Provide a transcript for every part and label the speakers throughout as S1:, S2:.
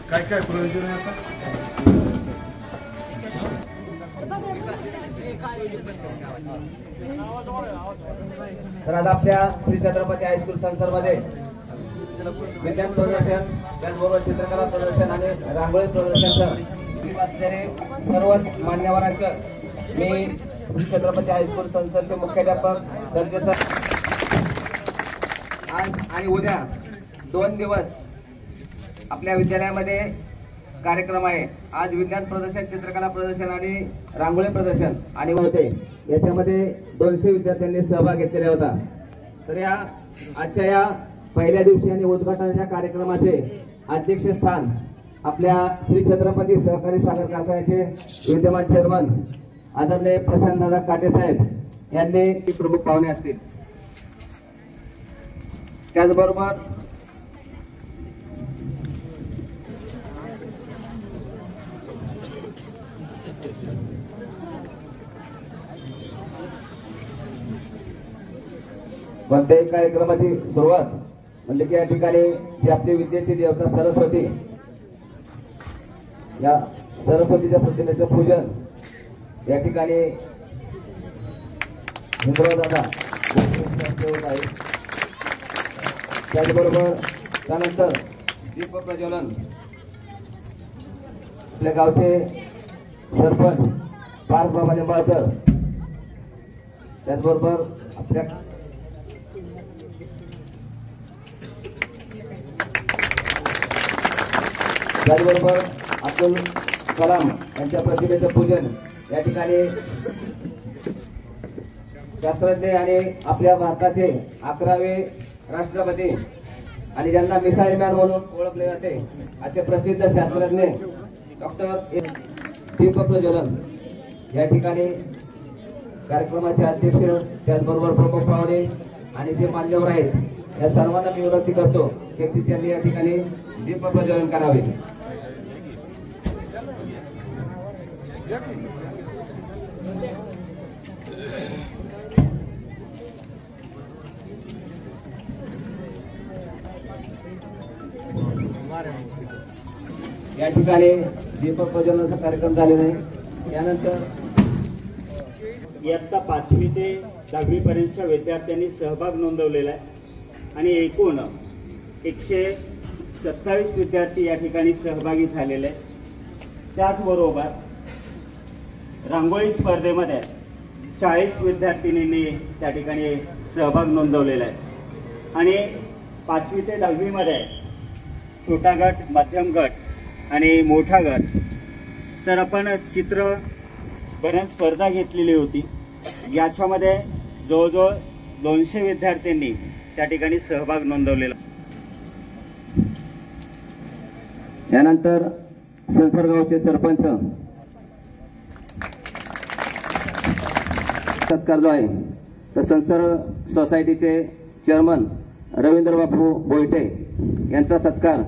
S1: काय काय प्रयोजन आहे आता?
S2: तर आज आपल्या श्री छत्रपती हायस्कूल संसदमध्ये विज्ञान प्रदर्शन, त्याचबरोबर चित्रकला प्रदर्शन आणि रांगोळी प्रदर्शनचं असलेले सर्वच मान्यवरांचं मी श्री छत्रपती हायस्कूल संसदचे मुख्याध्यापक सर्जे सर आज आणि उद्या 2 दिवस आपल्या विद्यालयामध्ये कार्यक्रम आहे। आज विज्ञान प्रदर्शन, चित्रकला प्रदर्शन आणि रांगोळी प्रदर्शन आणि होते, याच्यामध्ये 200 विद्यार्थ्यांनी सहभाग घेतलेला होता। तर या आजच्या या पहिल्या दिवशी आणि उद्घाटनाच्या कार्यक्रमाचे अध्यक्षस्थान आपल्या श्री छत्रपती सहकारी साखर कारखान्याचे विद्यमान चेअरमन आदरणीय प्रशांतदादा काटे साहेब यांनी प्रमुख पाहुणे असतील। त्याचबरोबर कोणत्याही कार्यक्रमाची सुरुवात म्हणजे की या ठिकाणी जी आपली विद्येची देवता सरस्वती, या सरस्वतीच्या प्रतिमेचं पूजन या ठिकाणी दादा होत आहे। त्याचबरोबर त्यानंतर दीप प्रज्वलन आपल्या गावचे सरपंच पार्थ बाबा निंबाळकर, त्याचबरोबर आपल्या त्याचबरोबर अब्दुल कलाम यांच्या प्रतिमेचं पूजन या ठिकाणी शास्त्रज्ञ आणि आपल्या भारताचे 11वे राष्ट्रपती आणि ज्यांना मिसाईल मॅन म्हणून ओळखले जाते असे प्रसिद्ध शास्त्रज्ञ डॉक्टर दीप प्रज्वलन या ठिकाणी कार्यक्रमाचे अध्यक्ष, त्याचबरोबर प्रमुख पाहुणे आणि जे मान्यवर आहेत या सर्वांना मी विनंती करतो की त्यांनी या ठिकाणी दीप प्रज्वलन करावे। या ठिकाणी दीप प्रज्वलनाचा कार्यक्रम झालेला आहे। यानंतर
S3: इयत्ता 5वी ते 10वी पर्यंतच्या विद्यार्थ्यांनी सहभाग नोंदवलेला आहे आणि एकूण 127 विद्यार्थी या ठिकाणी सहभागी झालेले आहेत। त्याचबरोबर रांगोळी स्पर्धेमध्ये 40 विद्यार्थिनींनी त्या ठिकाणी सहभाग नोंदवलेला आहे आणि 5वी ते 10वी मध्ये छोटा गट, मध्यम गट आणि मोठा गट तर आपण चित्र बऱ्याच स्पर्धा घेतलेली होती। याच्यामध्ये जवळजवळ 200 विद्यार्थ्यांनी त्या ठिकाणी सहभाग नोंदवलेला।
S2: यानंतर संसर्गावचे सरपंच सत्कार जो आहे तर संसर्ग सोसायटीचे चेअरमन रवींद्र बापू बोईटे यांचा सत्कार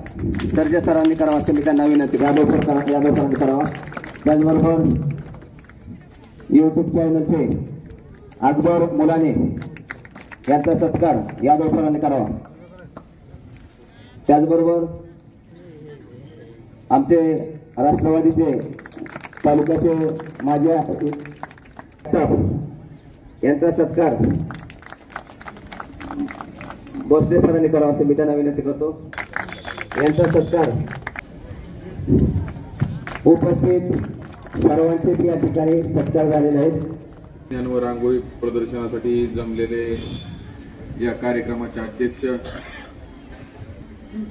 S2: सर्जे सरांनी करावा असे मी त्यांना विनंती यादव सरांनी करावा। त्याचबरोबर यूट्यूब चॅनलचे अकबर मुलाने यांचा सत्कार यादव सरांनी करावा। त्याचबरोबर आमचे राष्ट्रवादीचे तालुक्याचे माजी यांचा सत्कार भोसले सरांनी करावा असे मी त्यांना विनंती करतो। यांचा सत्कार उपस्थित सर्वांचे या ठिकाणी सत्कार झालेले आहेत।
S4: विज्ञान व रांगोळी प्रदर्शनासाठी जमलेले या कार्यक्रमाचे अध्यक्ष,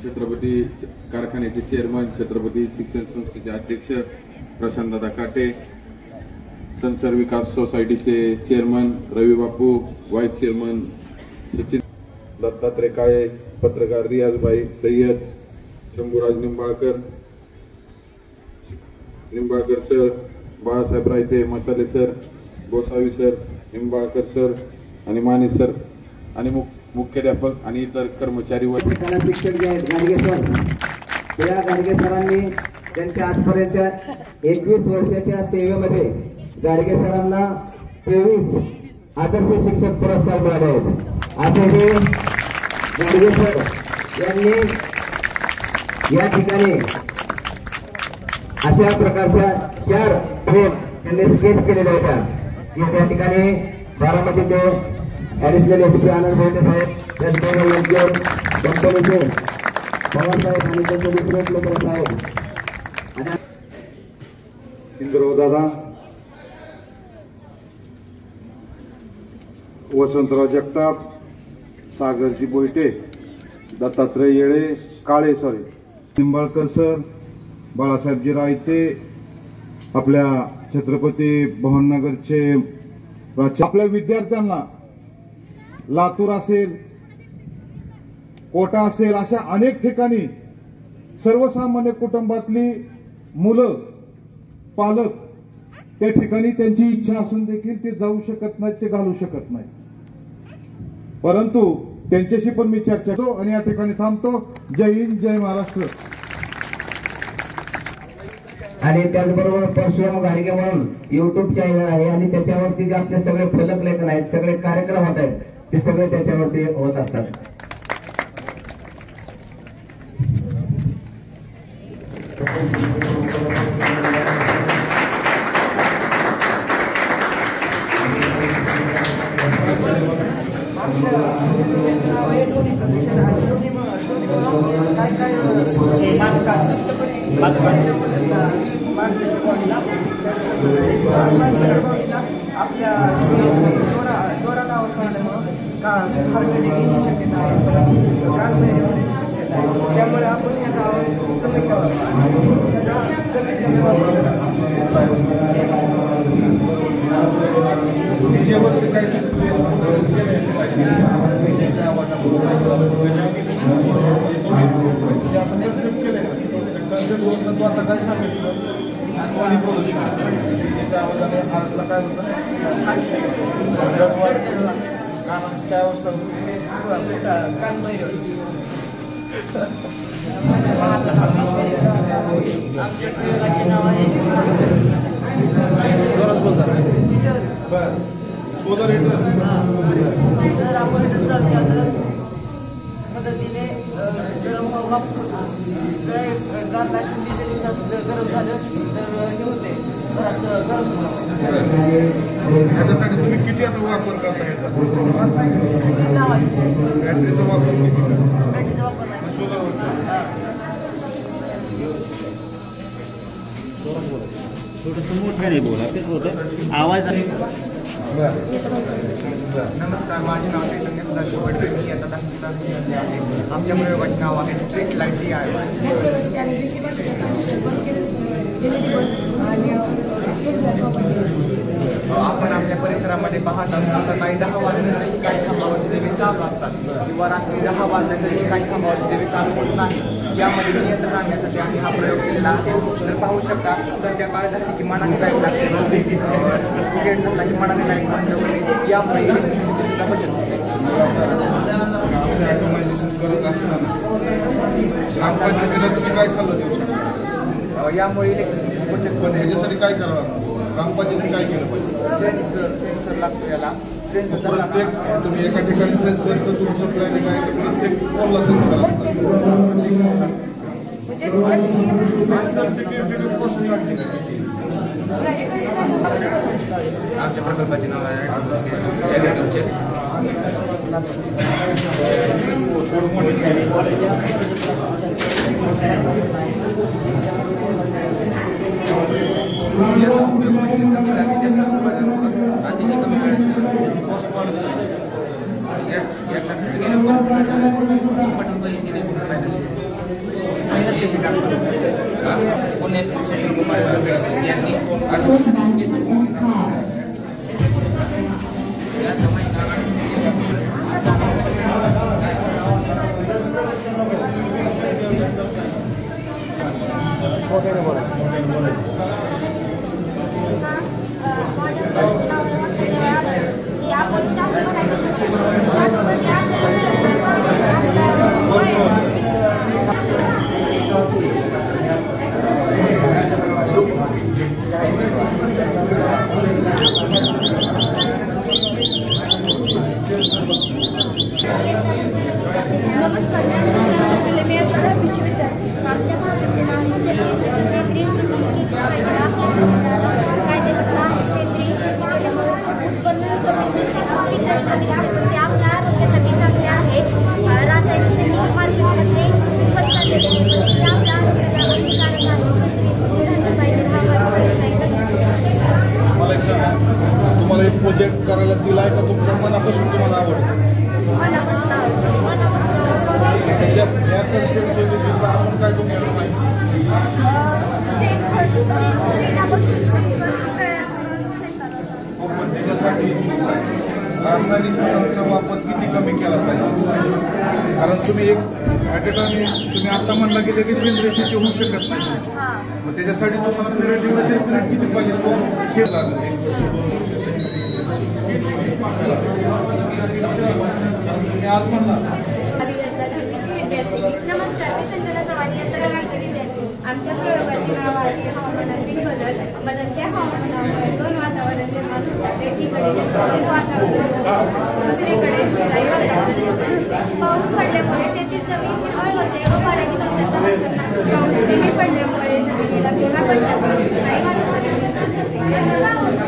S4: छत्रपती कारखान्याचे चेअरमन, छत्रपती शिक्षण संस्थेचे अध्यक्ष प्रशांतदादा काटे, संसर्ग विकास सोसायटीचे चेअरमन रवी बापू, व्हाईस चेअरमन सचिन दत्तात्रय काळे, पत्रकार रियाजभाई सय्यद, शंभूराज निंबाळकर सर, बाळासाहेब रायते, मसाले sir, Gosavi sir, Nimbalkar sir आणि माने सर आणि मुख्याध्यापक आणि इतर कर्मचारी व
S2: शिक्षक जे आहेत गाडगे सर, या गाडगे सरांनी त्यांच्या आजपर्यंतच्या 21 वर्षाच्या सेवेमध्ये गाडगे सरांना 23 आदर्श शिक्षक पुरस्कार मिळाले आहेत। असे हे गाडगे सर यांनी या ठिकाणी अशा प्रकारच्या 4 फ्रेम त्यांनी स्केच केलेल्या होत्या की त्या ठिकाणी बारामतीचे ऍडिशनल एसपी आनंद भोईटे साहेब, त्याचबरोबर योग्य कंपनीचे पवार साहेब आणि त्यांचे दुसरे लोक साहेब आणि
S1: इंद्रव दादा, वसंतराव जगताप, सागरजी बोईटे, दत्तात्रय येळे काळे निंबाळकर सर, बाळासाहेबजी रायते, आपल्या छत्रपती भवननगरचे आपल्या विद्यार्थ्यांना लातूर असेल, कोटा असेल, अशा अनेक ठिकाणी सर्वसामान्य कुटुंबातली मुलं, पालक त्या ठिकाणी त्यांची इच्छा असून देखील ते जाऊ शकत नाहीत, ते घालू शकत नाहीत। परंतु त्यांच्याशी पण मी चर्चा करतो आणि या ठिकाणी थांबतो। जय हिंद, जय महाराष्ट्र।
S2: आणि त्याचबरोबर परशुराम गाडगे म्हणून युट्यूब चॅनल आहे आणि त्याच्यावरती जे आपले सगळे फलक लेखन आहेत, सगळे कार्यक्रम होत आहेत, ते सगळे त्याच्यावरती होत असतात।
S5: आपल्या जोराला असल्यामुळं हार्ट घ्यायची शक्यता आहे, कान होण्याची शक्यता आहे। त्यामुळे आपण याचा आवाज कमी ठेवावा आणि त्याचा कमीत कमी वापर
S1: आता काय सांगितलं ध्वनी प्रदूषण त्याच्या आवाजाने आजला काय होतं कानाची काय अवस्था होती,
S5: कान बहिर आमच्या प्रयोगाचे नाव आहे
S1: बरं सोलर हिटर।
S5: जर आपण पद्धतीने गरम हवा जर गारला थंडीच्या दिवसात जर गरम झालं तर हे होते घरात गरम होतं।
S1: याच्यासाठी तुम्ही किती आता वापर करता याचा बॅटरीचा वापर किती
S5: बॅटरीचा वापर नाही
S1: सोलर
S3: थोडंसं मोठ्याने बोला, तेच होतं आवाज आहे।
S6: नमस्कार, माझे नाव चैतन्य सदाशिव वडवे, मी आता 10वी विद्यार्थी आहे। आमच्या प्रयोगाचे नाव आहे स्ट्रीट लाईट आपण आपल्या परिसरामध्ये पाहत असतो सकाळी 10 वाजल्यानंतर काही खांबावरची देवी चालू असतात किंवा रात्री 10 वाजल्यानंतर काही खांबावरची देवी चालू होत नाही। यामध्ये नियंत्रण आणण्यासाठी आम्ही हा प्रयोग केलेला आहे। तर पाहू शकता संध्याकाळ झाली की मनाने लाईट लागते, क्रिकेट झाला की मनाने लाईट बंद होते, यामुळे इलेक्ट्रिसिटीची सुद्धा बचत होते।
S1: ऑटोमायझेशन करत असताना ग्रामपंचायतीला तुम्ही काय सल्ला देऊ शकता?
S6: यामुळे इलेक्ट्रिसिटीची बचत होते।
S1: याच्यासाठी काय करावं लागतं? ग्रामपंचायतीने काय केलं पाहिजे?
S6: सेन्सर लागतो याला, सेन्सर
S1: प्रत्येक तुम्ही एका ठिकाणी सेन्सरचं तुमचं प्लॅनिंग आहे तर प्रत्येक पोलला सेन्सर असतात। सेन्सरची ड्युटी पासून लागते का किती?
S6: आमच्या प्रकल्पाचे नाव आहे सुशील कुमार यांनी
S7: ते आपल्या आरोग्यासाठी चांगले आहे. रासायनिक शेती मार्केटमध्ये विकत चाललेली आहे, पण ती आपल्या आरोग्याला हानिकारक आहे. सेंद्रिय शेती झाली पाहिजे हा माझा संदेश आहे.
S1: मला एक सांगा, तुम्हाला एक प्रोजेक्ट करायला दिलाय का तुमच्या मनापासून तुम्हाला आवडतं?
S7: मनापासून आवडतं, मनापासून
S1: या कन्सेप्टच्या व्यतिरिक्त आपण काय तुमच्याकडे माहिती?
S7: शेणखत शेणापासून शेणखत तयार करून शेतात.
S1: पण त्याच्यासाठी रासायनिक खतांचा वापर किती कमी केला पाहिजे? कारण तुम्ही एक तुम्ही आता म्हणला की लगेच सेंद्रिय शेती होऊ शकत नाही. मग त्याच्यासाठी तुम्हाला पिरियड ड्युरेशन पिरियड किती पाहिजे? शेत लागेल तुम्ही आज म्हणला.
S7: नमस्कार, मी संजना चव्हाण या सर्वांचे विद्यार्थी. आमच्या प्रयोगाचे नाव आहे हवामानातील बदल. बदलत्या हवामानामुळे दोन वातावरण निर्माण होतात. एकीकडे नैसर्गिक वातावरण, दुसरीकडे दुष्काळी वातावरण निर्माण होते. पाऊस पडल्यामुळे तेथील जमीन हिरवळ होते व पाण्याची कमतरता भासत नाही. पाऊस कमी पडल्यामुळे जमिनीला पिवळा पडतात व दुष्काळी वातावरण निर्माण होते. असं का होतं?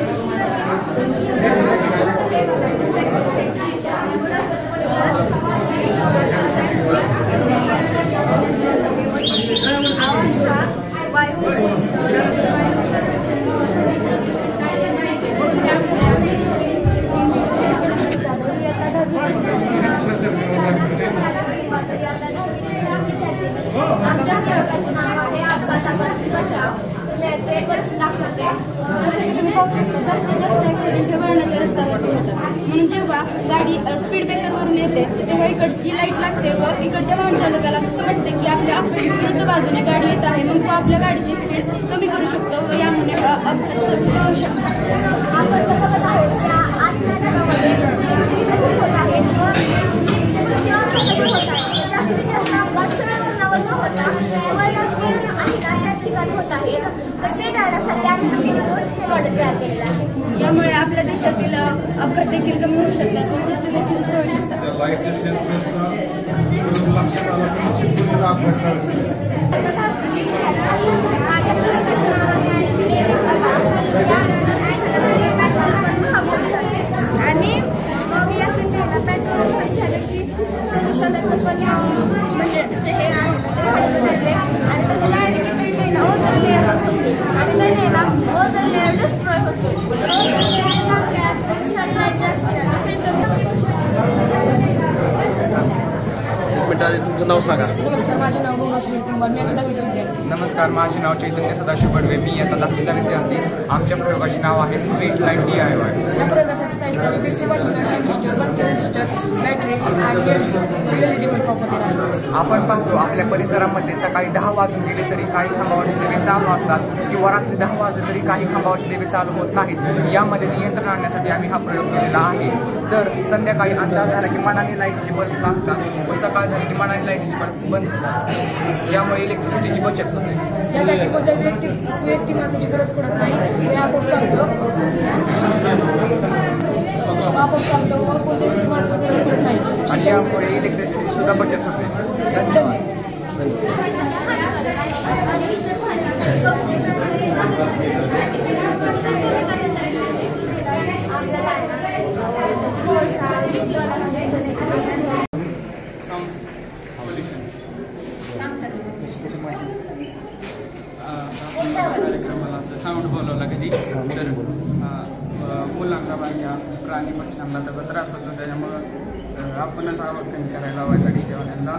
S7: आमच्या प्रयोगाचे नाव आहे अपघातापासून बचाव. त्याचे बर्फ दाखवते. जसं की तुम्ही पाहू शकता, जास्तीत जास्त ॲक्सिडेंट हे वळणाच्या रस्त्यावरती होतात. म्हणून जेव्हा गाडी स्पीड ब्रेकरवरून येते तेव्हा इकडची लाईट लागते व इकडच्या वाहन चालकाला समजते की आपल्या विरुद्ध बाजूने गाडी येत आहे. मग तो आपल्या गाडीची स्पीड कमी करू शकतो व यामुळे अपघात होऊ शकतो. आपण तर बघत आहोत की आजच्या जगामध्ये होत आहेत व होत आहे. जास्तीत जास्त अपघात सरळ वळणावर न होता वळणात आहे ना त्याच ठिकाणी होत आहेत. तर ते टाळण्यासाठी आम्ही हे मॉडेल तयार केलेलं आहे. यामुळे आपल्या देशातील अपघात देखील कमी होऊ शकतात व मृत्यू देखील टळू शकतात.
S1: लाईटच्या सेन्सरचा लक्षात आला की शेतकरीला अपघात
S7: माझ्या आणि मग या संध्याला पेट्रोल झालं की प्रदूषणाचं पण म्हणजे जे हे आहे ते वाढत चालले आणि त्याचं डायरेक्ट इफेक्ट आहे ना ओझोन लेअर आणि त्याने ना ओझोन लेअर डिस्ट्रॉय होतो. तर ओझोन लेअर काय असतं की सनलाईट जास्त
S8: तुमचं नाव सांगा.
S9: नमस्कार, माझे नाव गौरव कुंभार, मी आता 10वीचा विद्यार्थी.
S6: नमस्कार, माझे नाव चैतन्य सदाशिव बडवे, मी आता 10वीचा विद्यार्थी. आमच्या प्रयोगाचे नाव आहे स्ट्रीट लाईट DIY.
S9: या प्रयोगासाठी साहित्य आम्ही PC भाषेचा ट्रान्झिस्टर, बंद रजिस्टर, बॅटरी आणि LED बल्ब वापरलेला आहे.
S6: आपण पाहतो आपल्या परिसरामध्ये सकाळी 10 वाजून गेले तरी काही खांबावरचे दिवे चालू असतात किंवा रात्री 10 वाजले तरी काही खांबावरचे दिवे चालू होत नाहीत. यामध्ये नियंत्रण आणण्यासाठी आम्ही हा प्रयोग केलेला आहे. तर संध्याकाळी अंधार झाला की मनाने लाईटचे बल्ब लागतात व सकाळ झाली की मनाने लाईटचे बल्ब बंद होतात. यामुळे इलेक्ट्रिसिटीची बचत होते.
S9: यासाठी कोणत्याही व्यक्ती माणसाची गरज पडत नाही. हे आपोआप चालतं व कोणत्याही व्यक्ती माणसाची गरज पडत नाही.
S6: आणि यामुळे इलेक्ट्रिसिटी सुद्धा बचत होते. धन्यवाद.
S10: कार्यक्रमाला असं साऊंड बोलवला कधी तर मुलांना बारक्या प्राणी पक्ष्यांना त्याचा त्रास होतो. त्याच्यामुळं आपणच आवाज कमी करायला लावायचा डीजेवाल्यांना.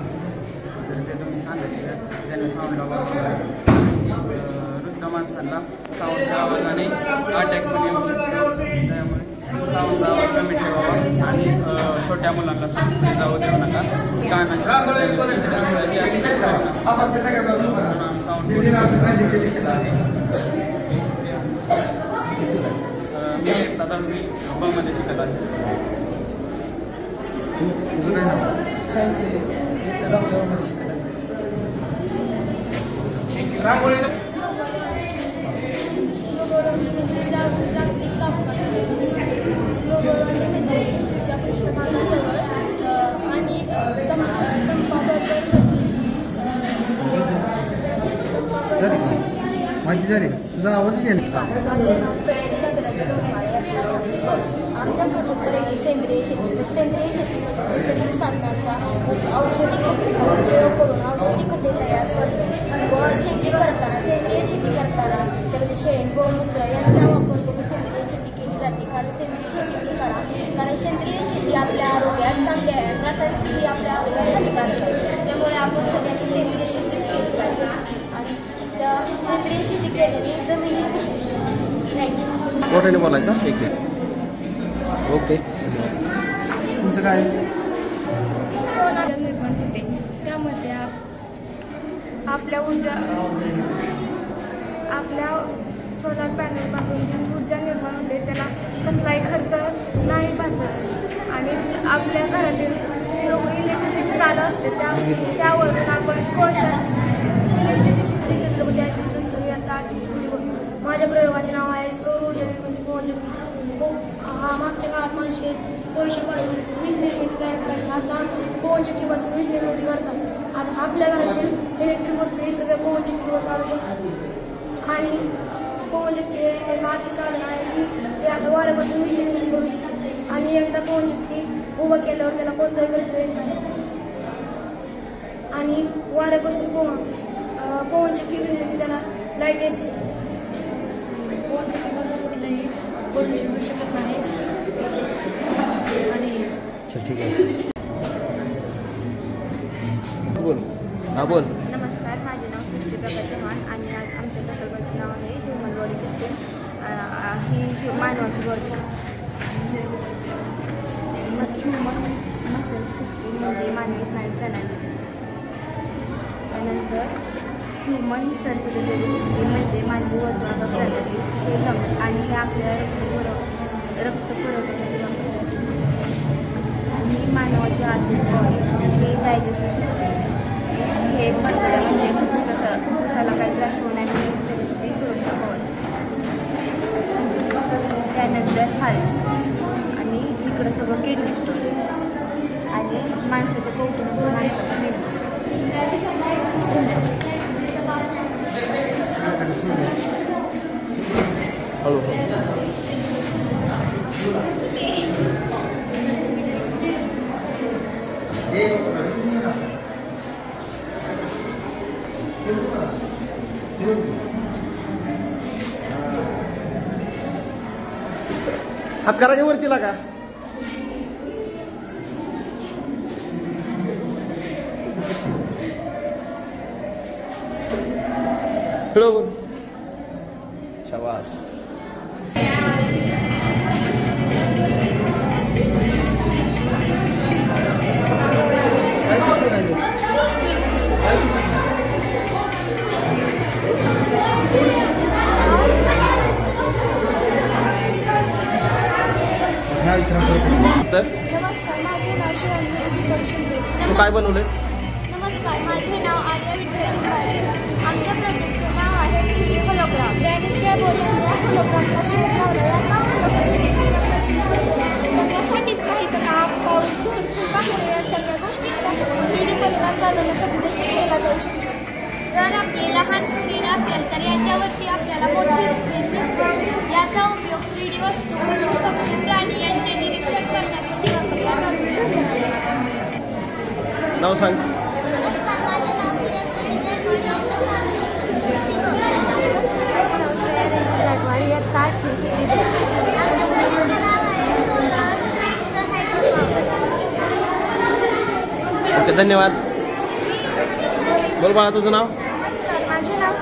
S10: तर ते तुम्ही सांगायचं ज्यांनी साऊंडला बोलवलं की वृद्ध माणसांना साऊंडच्या आवाजाने अटॅक पण येऊ शकतो. त्यामुळे साऊंडचा आवाज कमी ठेवावा आणि छोट्या मुलांना साऊंड जाऊ देऊ नका. गाण्याच्या मी आता मी मध्ये शिकत आहे. सायन्स मध्ये शिकत आहे.
S7: पृथ्वीच्या पृष्ठभागाजवळ आणि
S8: माहिती झाली तुझा आवाज येईल.
S7: आमच्या प्रोजेक्टच्या सेंद्रिय शेती. तर सेंद्रिय शेतीमध्ये नैसर्गिक साधनांचा औषधी प्रयोग करून औषधी खते तयार करणे व शेती करताना सेंद्रिय शेती करताना त्यामध्ये शेण गोमूत्र यांचा वापर करून सेंद्रिय शेती केली जाते. कारण सेंद्रिय शेतीची करा कारण सेंद्रिय शेती आपल्या आरोग्यात चांगली आहे, रासायनिक शेती आपल्या आरोग्यात हानिकारक आहे. त्यामुळे आपण सगळ्यांनी सेंद्रिय शेतीच केली पाहिजे आणि त्या सेंद्रिय शेती केल्याने जमिनी
S8: मोठ्याने बोलायचा. ठीक आहे, ओके. तुमचं काय
S7: सोलार निर्माण होते, त्यामध्ये आपल्या सोलार पॅनलपासून जी ऊर्जा निर्माण होते त्याला कसलाही खर्च नाही भासत आणि आपल्या घरातील इलेक्ट्रिसिटी चालू असते त्यावरून आपण इलेक्ट्रिसिटी छत्रपती अशोक संसर्ग यांचा माझ्या प्रयोगाचे नाव आहे सौर ऊर्जा निर्मिती पवनचक्की. हा मागच्या काळात माणसे कोळशापासून वीज निर्मिती तयार करायची, आता पवनचक्कीपासून वीज निर्मिती करतात. आता आपल्या घरातील इलेक्ट्रिक वस्तू हे सगळे पवनचक्कीवर चालू शकतात आणि पवनचक्की हे एक असे साधन आहे की ते आता वाऱ्यापासून वीज निर्मिती करू शकते आणि एकदा पवनचक्की उभं केल्यावर त्याला कोणताही गरज येत नाही आणि वाऱ्यापासून पवनचक्की निर्मिती त्याला लाईट येते. पवनचक्कीपासून कुठलंही प्रदूषण होऊ शकत नाही आणि
S8: ठीक आहे, बोल. हा बोल.
S7: नमस्कार, माझे नाव सृष्टी प्रकाश चव्हाण आणि आज आमच्या प्रकल्पाचे नाव आहे ह्युमन बॉडी सिस्टीम. ही मानवाची बॉडी ह्युमन मसल सिस्टीम म्हणजे मानवी स्नायू प्रणाली. त्यानंतर ह्युमन सर्क्युलेटरी सिस्टीम म्हणजे मानवी वर्तुळाकार प्रणाली. हे लंग्स आणि हे आपल्या रक्त पुरवठ्यासाठी वापरतात. आणि मानवाची आतील बॉडी हे डायजेस्टिव्ह सिस्टीम. हे पंचडा म्हणजे फुफ्फुसाला काही त्रास होण्याची परिस्थिती सुरक्षा कवच. त्यानंतर हार्ट आणि इकडं सगळं किडनी स्टोन आणि माणसाच्या कौटुंबिक माणसाचा मेंदू.
S8: हात करायच्या वरती लागा. शाबास.
S7: नमस्कार, माझे नाव शिवांगी दीपक शिंदे.
S8: तू काय बनवलेस?
S7: नमस्कार, माझे नाव आर्या विठ्ठल पारे. आमच्या प्रोजेक्टचे नाव आहे 3D होलोग्राम. डॅनिस गॅबोरियन या होलोग्रामचा शोध लावला. याचा लग्नासाठीच काही तर पाऊस धूर पाहणे या सगळ्या गोष्टींचा 3D परिणाम जाणवण्यासाठी देखील केला जाऊ शकतो. जर आपली लहान स्क्रीन असेल तर याच्यावरती आपल्याला मोठी स्क्रीन दिसते. याचा उपयोग 3D वस्तू, पशु, पक्षी, प्राणी यांचे निरीक्षण करण्यासाठी वापरला जातो.
S8: नाव सांग.
S7: नमस्कार, माझे नाव किरण
S8: ओके, धन्यवाद. बोल बाळा, तुझं नाव?
S7: माझे नाव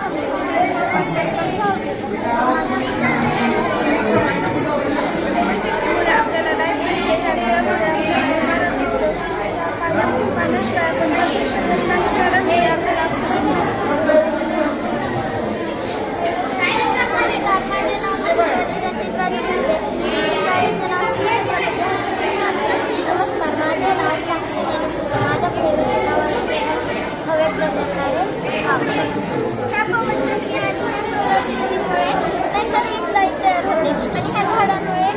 S7: नैसर्गिक लाईट तयार होते आणि ह्या झाडांमुळे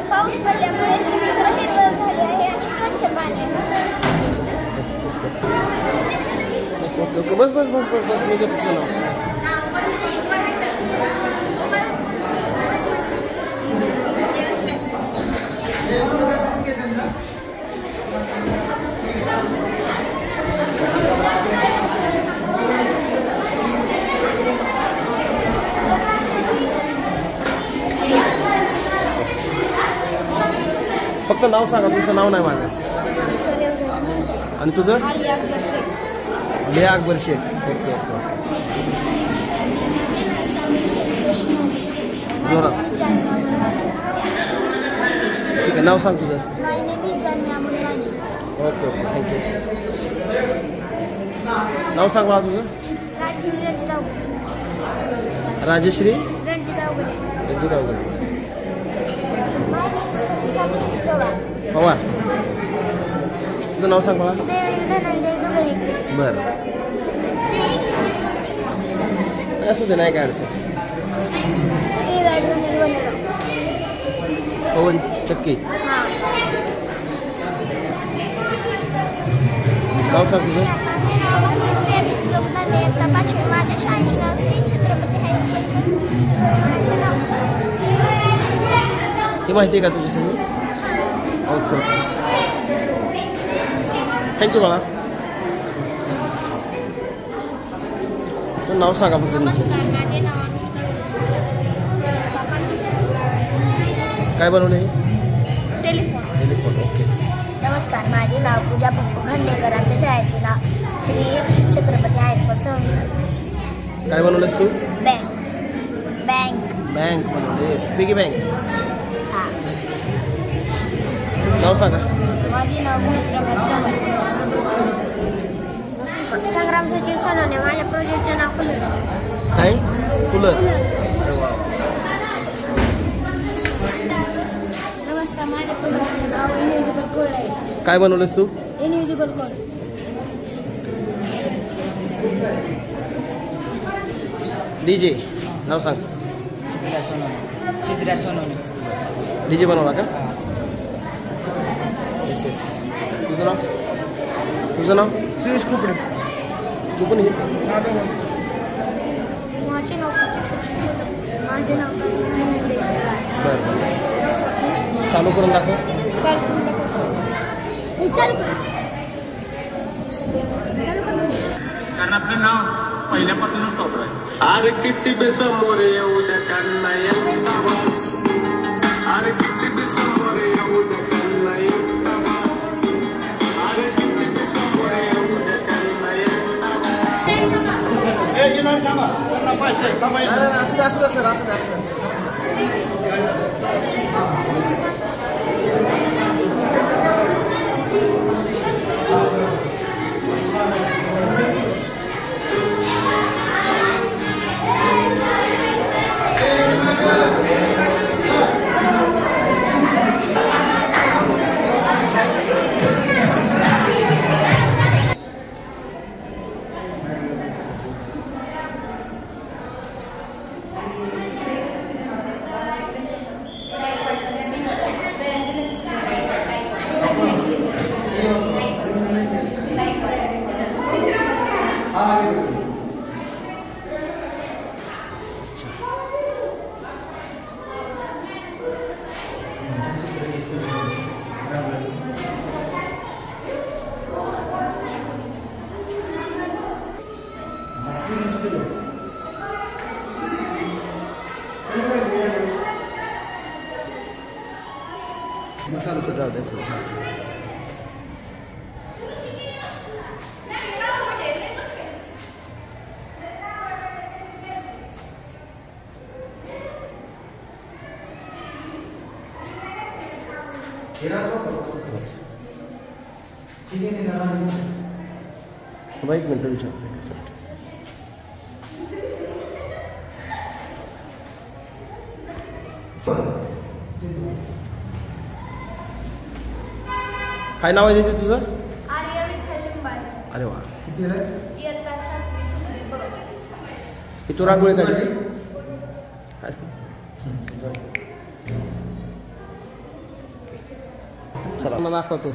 S7: पाऊस पडल्यामुळे सगळीकडे हिरवळ झाली आहे आणि स्वच्छ पाणी आहे.
S8: बस बस बस बस बस मी घेतो नाव. फक्त नाव सांगा, तुमचं नाव नाही माझं. आणि तुझं? लिया अकबर शेख. Okay okay. जोरात. ठीक आहे, नाव सांग तुझं. Okay okay, thank you. नाव सांग मला तुझं. राजश्री रणजित अवघडे. पवार. तुझं नाव सांग मला. बरं, असू दे, नाही काय अडचण. पवन चक्की. नाव सांग तुझं. ही माहिती आहे का तुझी सगळी? ओके ओके, थँक्यू बाळा. नाव सांगा फक्त तुमचं. काय बनवले? टेलिफोन. ओके.
S11: नमस्कार, माझे नाव पूजा पप्पू खंडेकर. आमच्या शाळेचे नाव श्री छत्रपती हायस्कूल संस्था.
S8: काय बनवलंस तू?
S11: बँक
S8: बनवलेस. Piggy bank.
S11: हा.
S8: नाव सांगा.
S11: माझे नाव संग्राम सचिव सोनवणे. माझ्या प्रोजेक्टचं नाव कूलर.
S8: काय? कूलर.
S11: नमस्कार, माझ्या प्रोजेक्टचं नाव इनविजिबल कोड आहे.
S8: काय बनवलंस तू?
S11: Invisible code.
S8: डीजे. नाव सांग.
S10: सिद्धराज सोनवणे.
S8: डीजे बनवला का? Yes yes. तुझं नाव? सुयश कुकडे. तू पण हेच.
S11: माझे नाव
S8: बरं. चालू करून दाखव.
S10: कारण आपलं नाव पहिल्यापासूनच टॉपर आहे.
S12: अरे किती बेसमोर येऊ द्या त्यांना येऊन अरे किती बेसमोर येऊ द्या त्यांना येऊन अरे किती बेसमोर येऊ द्या त्यांना येऊन.
S8: असू दे सर, असू दे. मसाला सुद्धा एक मिनट विचारते काय नाव आहे तिथे तुझं?
S7: आर्य विठ्ठल लिंबाळे.
S8: अरे वा,
S7: किती इयत्ता 7वी.
S8: की तू रांगोळी काढली? चला मला दाखवतो.